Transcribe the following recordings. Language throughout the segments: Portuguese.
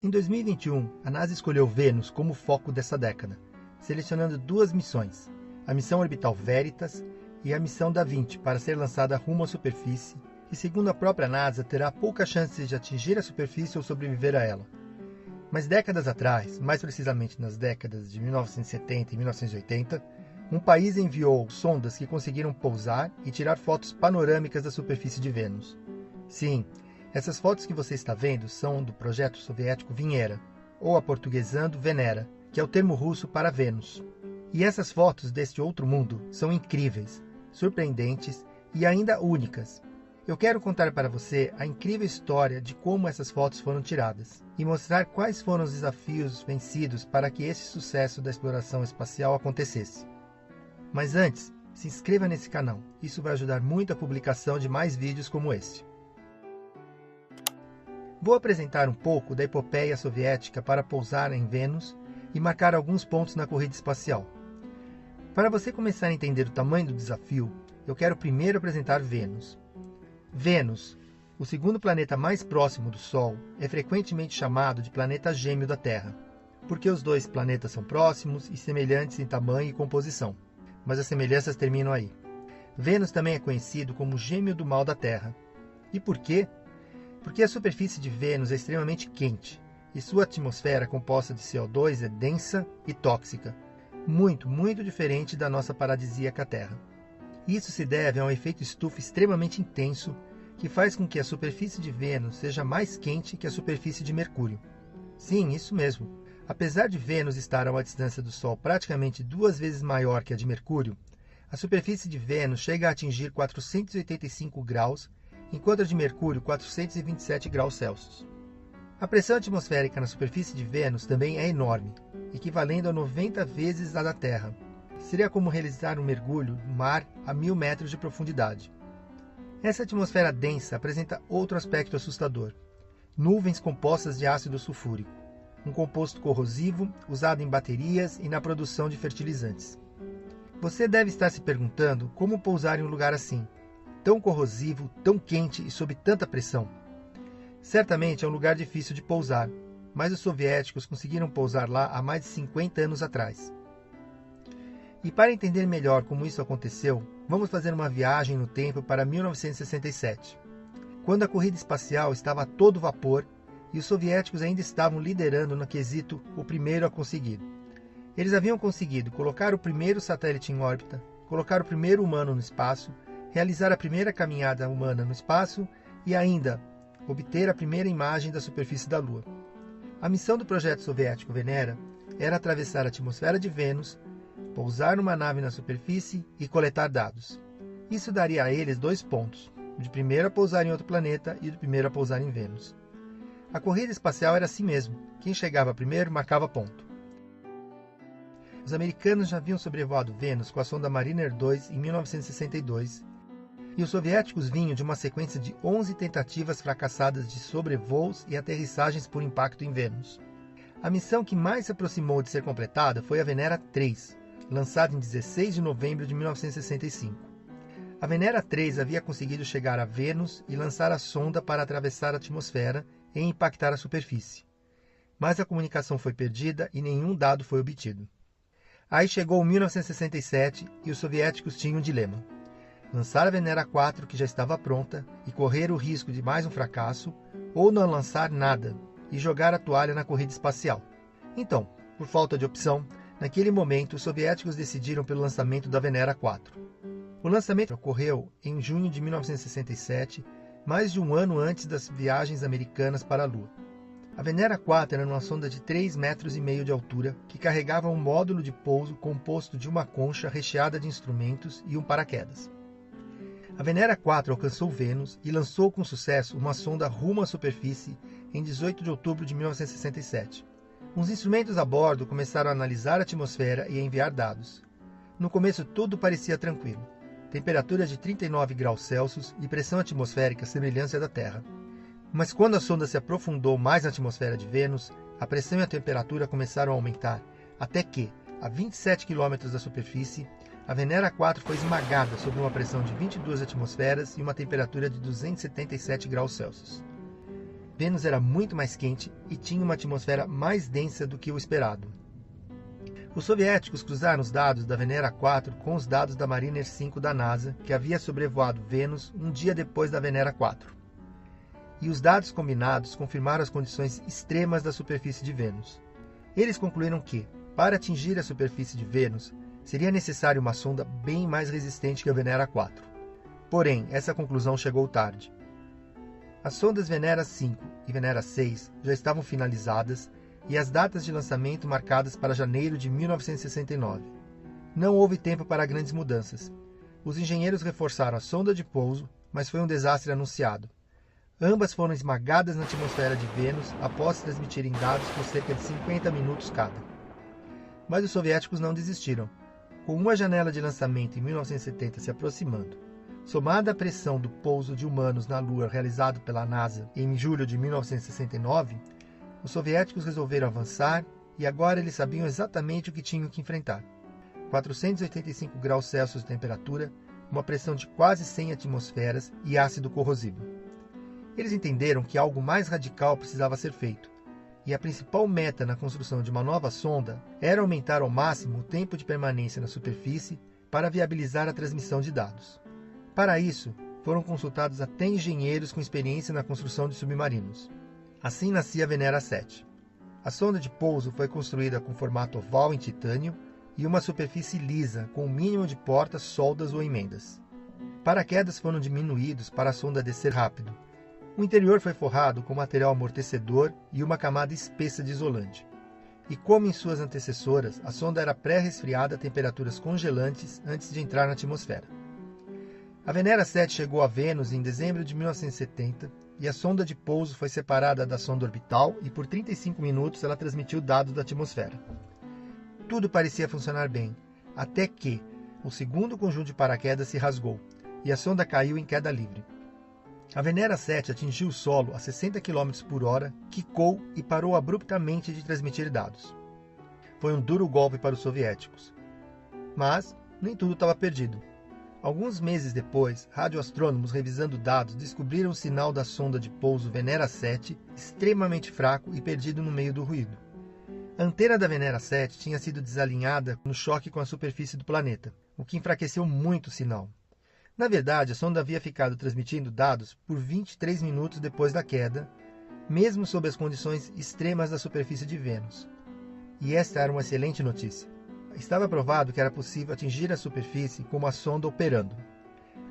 Em 2021, a NASA escolheu Vênus como foco dessa década, selecionando duas missões, a missão orbital Veritas e a missão Da Vinci, para ser lançada rumo à superfície, que segundo a própria NASA terá poucas chances de atingir a superfície ou sobreviver a ela. Mas décadas atrás, mais precisamente nas décadas de 1970 e 1980, um país enviou sondas que conseguiram pousar e tirar fotos panorâmicas da superfície de Vênus. Sim, essas fotos que você está vendo são do projeto soviético Venera, ou aportuguesando Venera, que é o termo russo para Vênus. E essas fotos deste outro mundo são incríveis, surpreendentes e ainda únicas. Eu quero contar para você a incrível história de como essas fotos foram tiradas e mostrar quais foram os desafios vencidos para que esse sucesso da exploração espacial acontecesse. Mas antes, se inscreva nesse canal, isso vai ajudar muito a publicação de mais vídeos como este. Vou apresentar um pouco da epopeia soviética para pousar em Vênus e marcar alguns pontos na corrida espacial. Para você começar a entender o tamanho do desafio, eu quero primeiro apresentar Vênus. Vênus, o segundo planeta mais próximo do Sol, é frequentemente chamado de planeta gêmeo da Terra, porque os dois planetas são próximos e semelhantes em tamanho e composição, mas as semelhanças terminam aí. Vênus também é conhecido como gêmeo do mal da Terra. E por quê? Porque a superfície de Vênus é extremamente quente e sua atmosfera composta de CO2 é densa e tóxica, muito diferente da nossa paradisíaca Terra. Isso se deve a um efeito estufa extremamente intenso que faz com que a superfície de Vênus seja mais quente que a superfície de Mercúrio. Sim, isso mesmo. Apesar de Vênus estar a uma distância do Sol praticamente 2 vezes maior que a de Mercúrio, a superfície de Vênus chega a atingir 485 graus, enquanto a de Mercúrio 427 graus Celsius. A pressão atmosférica na superfície de Vênus também é enorme, equivalendo a 90 vezes a da Terra. Seria como realizar um mergulho no mar a 1000 metros de profundidade. Essa atmosfera densa apresenta outro aspecto assustador: nuvens compostas de ácido sulfúrico, um composto corrosivo usado em baterias e na produção de fertilizantes. Você deve estar se perguntando como pousar em um lugar assim, tão corrosivo, tão quente e sob tanta pressão. Certamente é um lugar difícil de pousar, mas os soviéticos conseguiram pousar lá há mais de 50 anos atrás. E para entender melhor como isso aconteceu, vamos fazer uma viagem no tempo para 1967, quando a corrida espacial estava a todo vapor e os soviéticos ainda estavam liderando no quesito o primeiro a conseguir. Eles haviam conseguido colocar o primeiro satélite em órbita, colocar o primeiro humano no espaço, realizar a primeira caminhada humana no espaço e ainda obter a primeira imagem da superfície da Lua. A missão do projeto soviético Venera era atravessar a atmosfera de Vênus, pousar numa nave na superfície e coletar dados. Isso daria a eles 2 pontos, o de primeiro a pousar em outro planeta e o de primeiro a pousar em Vênus. A corrida espacial era assim mesmo, quem chegava primeiro marcava ponto. Os americanos já haviam sobrevoado Vênus com a sonda Mariner 2 em 1962, e os soviéticos vinham de uma sequência de 11 tentativas fracassadas de sobrevoos e aterrissagens por impacto em Vênus. A missão que mais se aproximou de ser completada foi a Venera 3, lançada em 16 de novembro de 1965. A Venera 3 havia conseguido chegar a Vênus e lançar a sonda para atravessar a atmosfera e impactar a superfície. Mas a comunicação foi perdida e nenhum dado foi obtido. Aí chegou 1967 e os soviéticos tinham um dilema: lançar a Venera 4, que já estava pronta, e correr o risco de mais um fracasso, ou não lançar nada e jogar a toalha na corrida espacial. Então, por falta de opção, naquele momento os soviéticos decidiram pelo lançamento da Venera 4. O lançamento ocorreu em junho de 1967, mais de um ano antes das viagens americanas para a Lua. A Venera 4 era uma sonda de 3,5 metros de altura que carregava um módulo de pouso composto de uma concha recheada de instrumentos e um paraquedas. A Venera 4 alcançou Vênus e lançou com sucesso uma sonda rumo à superfície em 18 de outubro de 1967. Os instrumentos a bordo começaram a analisar a atmosfera e a enviar dados. No começo tudo parecia tranquilo. Temperatura de 39 graus Celsius e pressão atmosférica semelhante à da Terra. Mas quando a sonda se aprofundou mais na atmosfera de Vênus, a pressão e a temperatura começaram a aumentar, até que, a 27 km da superfície, a Venera 4 foi esmagada sob uma pressão de 22 atmosferas e uma temperatura de 277 graus Celsius. Vênus era muito mais quente e tinha uma atmosfera mais densa do que o esperado. Os soviéticos cruzaram os dados da Venera 4 com os dados da Mariner 5 da NASA, que havia sobrevoado Vênus um dia depois da Venera 4. E os dados combinados confirmaram as condições extremas da superfície de Vênus. Eles concluíram que, para atingir a superfície de Vênus, seria necessária uma sonda bem mais resistente que a Venera 4. Porém, essa conclusão chegou tarde. As sondas Venera 5 e Venera 6 já estavam finalizadas e as datas de lançamento marcadas para janeiro de 1969. Não houve tempo para grandes mudanças. Os engenheiros reforçaram a sonda de pouso, mas foi um desastre anunciado. Ambas foram esmagadas na atmosfera de Vênus após transmitirem dados por cerca de 50 minutos cada. Mas os soviéticos não desistiram. Com uma janela de lançamento em 1970 se aproximando, somada à pressão do pouso de humanos na Lua realizado pela NASA em julho de 1969, os soviéticos resolveram avançar e agora eles sabiam exatamente o que tinham que enfrentar. 485 graus Celsius de temperatura, uma pressão de quase 100 atmosferas e ácido corrosivo. Eles entenderam que algo mais radical precisava ser feito, e a principal meta na construção de uma nova sonda era aumentar ao máximo o tempo de permanência na superfície para viabilizar a transmissão de dados. Para isso, foram consultados até engenheiros com experiência na construção de submarinos. Assim nascia a Venera 7. A sonda de pouso foi construída com formato oval em titânio e uma superfície lisa, com o mínimo de portas, soldas ou emendas. Paraquedas foram diminuídos para a sonda descer rápido. O interior foi forrado com material amortecedor e uma camada espessa de isolante. E como em suas antecessoras, a sonda era pré-resfriada a temperaturas congelantes antes de entrar na atmosfera. A Venera 7 chegou a Vênus em dezembro de 1970 e a sonda de pouso foi separada da sonda orbital e por 35 minutos ela transmitiu dados da atmosfera. Tudo parecia funcionar bem, até que o segundo conjunto de paraquedas se rasgou e a sonda caiu em queda livre. A Venera 7 atingiu o solo a 60 km por hora, quicou e parou abruptamente de transmitir dados. Foi um duro golpe para os soviéticos. Mas nem tudo estava perdido. Alguns meses depois, radioastrônomos revisando dados descobriram o sinal da sonda de pouso Venera 7 extremamente fraco e perdido no meio do ruído. A antena da Venera 7 tinha sido desalinhada no choque com a superfície do planeta, o que enfraqueceu muito o sinal. Na verdade, a sonda havia ficado transmitindo dados por 23 minutos depois da queda, mesmo sob as condições extremas da superfície de Vênus. E esta era uma excelente notícia. Estava provado que era possível atingir a superfície com uma sonda operando.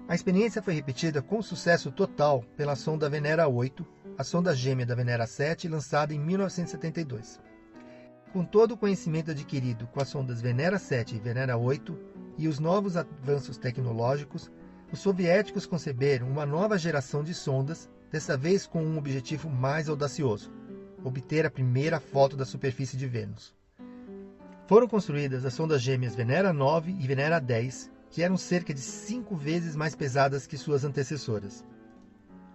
A experiência foi repetida com sucesso total pela sonda Venera 8, a sonda gêmea da Venera 7, lançada em 1972. Com todo o conhecimento adquirido com as sondas Venera 7 e Venera 8 e os novos avanços tecnológicos, os soviéticos conceberam uma nova geração de sondas, dessa vez com um objetivo mais audacioso: obter a primeira foto da superfície de Vênus. Foram construídas as sondas gêmeas Venera 9 e Venera 10, que eram cerca de 5 vezes mais pesadas que suas antecessoras.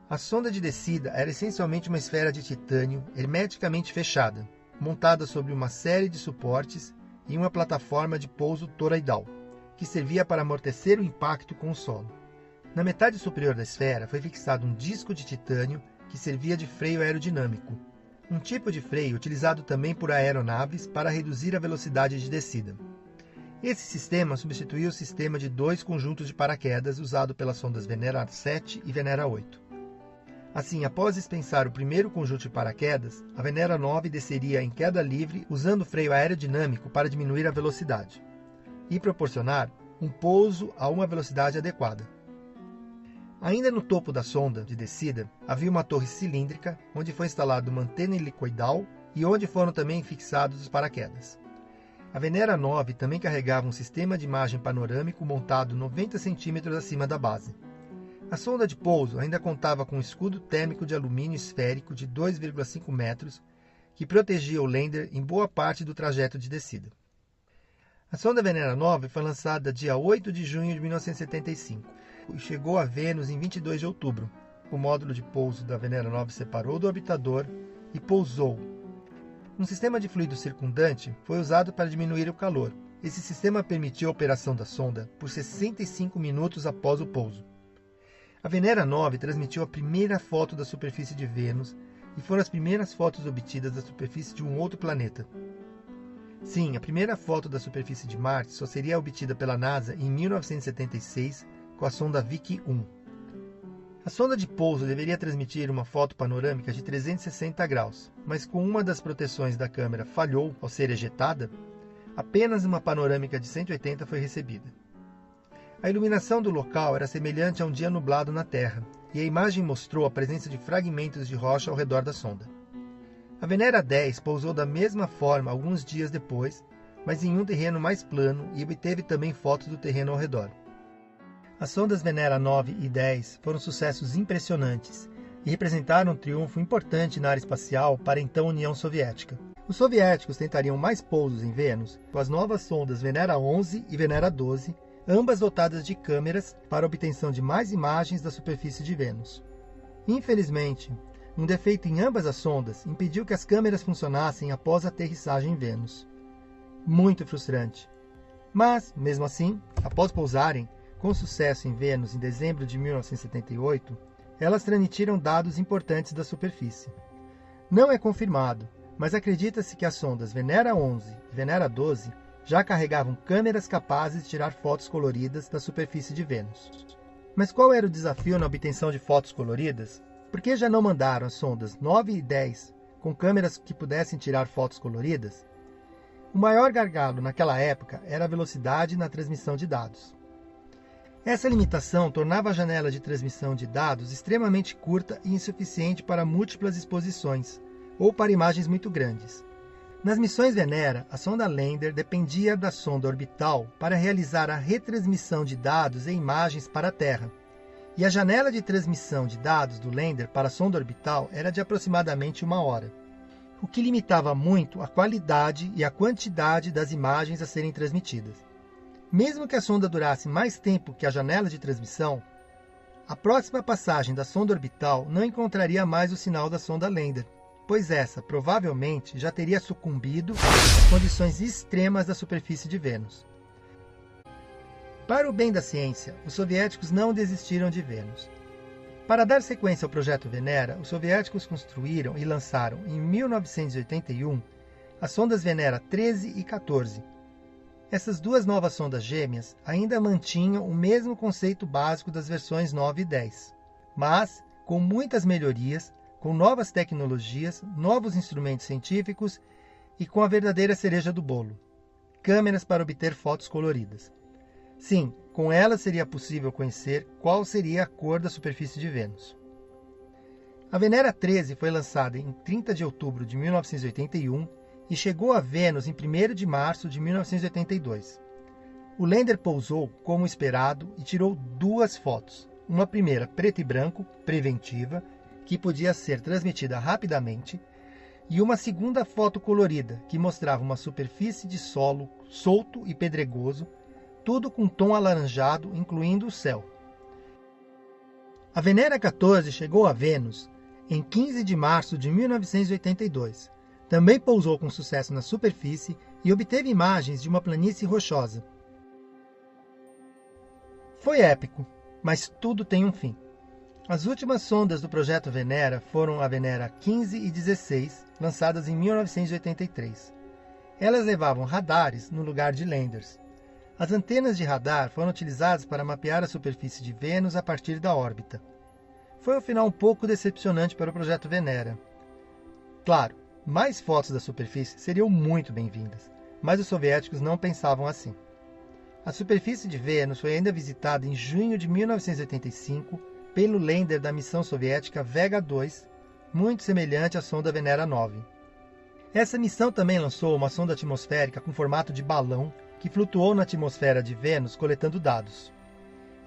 A sonda de descida era essencialmente uma esfera de titânio hermeticamente fechada, montada sobre uma série de suportes e uma plataforma de pouso toroidal, que servia para amortecer o impacto com o solo. Na metade superior da esfera foi fixado um disco de titânio que servia de freio aerodinâmico, um tipo de freio utilizado também por aeronaves para reduzir a velocidade de descida. Esse sistema substituiu o sistema de 2 conjuntos de paraquedas usado pelas sondas Venera 7 e Venera 8. Assim, após dispensar o primeiro conjunto de paraquedas, a Venera 9 desceria em queda livre usando o freio aerodinâmico para diminuir a velocidade e proporcionar um pouso a uma velocidade adequada. Ainda no topo da sonda de descida, havia uma torre cilíndrica, onde foi instalada uma antena helicoidal e onde foram também fixados os paraquedas. A Venera 9 também carregava um sistema de imagem panorâmico montado 90 centímetros acima da base. A sonda de pouso ainda contava com um escudo térmico de alumínio esférico de 2,5 metros, que protegia o lander em boa parte do trajeto de descida. A sonda Venera 9 foi lançada dia 8 de junho de 1975. E chegou a Vênus em 22 de outubro. O módulo de pouso da Venera 9 separou do orbitador e pousou. Um sistema de fluido circundante foi usado para diminuir o calor. Esse sistema permitiu a operação da sonda por 65 minutos após o pouso. A Venera 9 transmitiu a primeira foto da superfície de Vênus, e foram as primeiras fotos obtidas da superfície de um outro planeta. Sim, a primeira foto da superfície de Marte só seria obtida pela NASA em 1976 com a sonda Viking 1. A sonda de pouso deveria transmitir uma foto panorâmica de 360 graus, mas como uma das proteções da câmera falhou ao ser ejetada, apenas uma panorâmica de 180 foi recebida. A iluminação do local era semelhante a um dia nublado na Terra, e a imagem mostrou a presença de fragmentos de rocha ao redor da sonda. A Venera 10 pousou da mesma forma alguns dias depois, mas em um terreno mais plano e obteve também fotos do terreno ao redor. As sondas Venera 9 e 10 foram sucessos impressionantes e representaram um triunfo importante na área espacial para a então União Soviética. Os soviéticos tentariam mais pousos em Vênus com as novas sondas Venera 11 e Venera 12, ambas dotadas de câmeras para obtenção de mais imagens da superfície de Vênus. Infelizmente, um defeito em ambas as sondas impediu que as câmeras funcionassem após a aterrissagem em Vênus. Muito frustrante. Mas, mesmo assim, após pousarem com sucesso em Vênus em dezembro de 1978, elas transmitiram dados importantes da superfície. Não é confirmado, mas acredita-se que as sondas Venera 11 e Venera 12 já carregavam câmeras capazes de tirar fotos coloridas da superfície de Vênus. Mas qual era o desafio na obtenção de fotos coloridas? Por que já não mandaram as sondas 9 e 10 com câmeras que pudessem tirar fotos coloridas? O maior gargalo naquela época era a velocidade na transmissão de dados. Essa limitação tornava a janela de transmissão de dados extremamente curta e insuficiente para múltiplas exposições, ou para imagens muito grandes. Nas missões Venera, a sonda Lander dependia da sonda orbital para realizar a retransmissão de dados e imagens para a Terra, e a janela de transmissão de dados do Lander para a sonda orbital era de aproximadamente 1 hora, o que limitava muito a qualidade e a quantidade das imagens a serem transmitidas. Mesmo que a sonda durasse mais tempo que a janela de transmissão, a próxima passagem da sonda orbital não encontraria mais o sinal da sonda Lander, pois essa provavelmente já teria sucumbido às condições extremas da superfície de Vênus. Para o bem da ciência, os soviéticos não desistiram de Vênus. Para dar sequência ao projeto Venera, os soviéticos construíram e lançaram em 1981 as sondas Venera 13 e 14. Essas duas novas sondas gêmeas ainda mantinham o mesmo conceito básico das versões 9 e 10, mas com muitas melhorias, com novas tecnologias, novos instrumentos científicos e com a verdadeira cereja do bolo: câmeras para obter fotos coloridas. Sim, com elas seria possível conhecer qual seria a cor da superfície de Vênus. A Venera 13 foi lançada em 30 de outubro de 1981 e chegou a Vênus em 1º de março de 1982. O Lander pousou como esperado e tirou 2 fotos. Uma primeira preto e branco, preventiva, que podia ser transmitida rapidamente, e uma segunda foto colorida, que mostrava uma superfície de solo solto e pedregoso, tudo com tom alaranjado, incluindo o céu. A Venera 14 chegou a Vênus em 15 de março de 1982. Também pousou com sucesso na superfície e obteve imagens de uma planície rochosa. Foi épico, mas tudo tem um fim. As últimas sondas do projeto Venera foram a Venera 15 e 16, lançadas em 1983. Elas levavam radares no lugar de landers. As antenas de radar foram utilizadas para mapear a superfície de Vênus a partir da órbita. Foi um final um pouco decepcionante para o projeto Venera. Claro, mais fotos da superfície seriam muito bem-vindas, mas os soviéticos não pensavam assim. A superfície de Vênus foi ainda visitada em junho de 1985 pelo lander da missão soviética Vega 2, muito semelhante à sonda Venera 9. Essa missão também lançou uma sonda atmosférica com formato de balão que flutuou na atmosfera de Vênus coletando dados.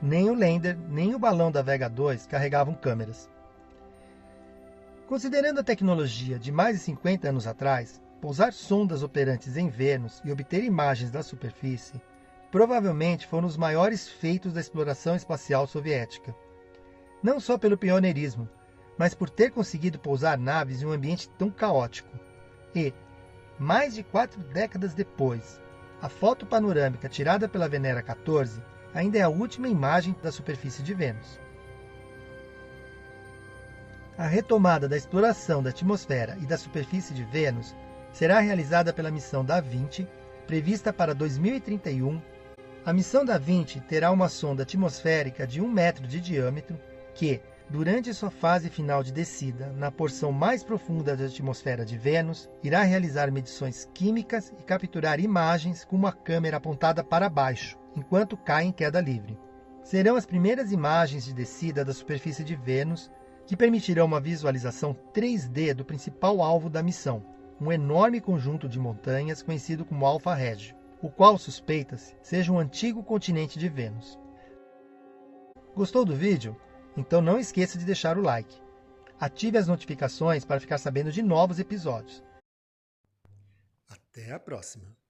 Nem o lander, nem o balão da Vega 2 carregavam câmeras. Considerando a tecnologia de mais de 50 anos atrás, pousar sondas operantes em Vênus e obter imagens da superfície provavelmente foram os maiores feitos da exploração espacial soviética. Não só pelo pioneirismo, mas por ter conseguido pousar naves em um ambiente tão caótico. E, mais de 4 décadas depois, a foto panorâmica tirada pela Venera 14 ainda é a última imagem da superfície de Vênus. A retomada da exploração da atmosfera e da superfície de Vênus será realizada pela missão Da-Vinci, prevista para 2031. A missão Da-Vinci terá uma sonda atmosférica de 1 metro de diâmetro que, durante sua fase final de descida, na porção mais profunda da atmosfera de Vênus, irá realizar medições químicas e capturar imagens com uma câmera apontada para baixo, enquanto cai em queda livre. Serão as primeiras imagens de descida da superfície de Vênus que permitirão uma visualização 3D do principal alvo da missão, um enorme conjunto de montanhas conhecido como Alfa Regio, o qual suspeita-se seja um antigo continente de Vênus. Gostou do vídeo? Então não esqueça de deixar o like. Ative as notificações para ficar sabendo de novos episódios. Até a próxima!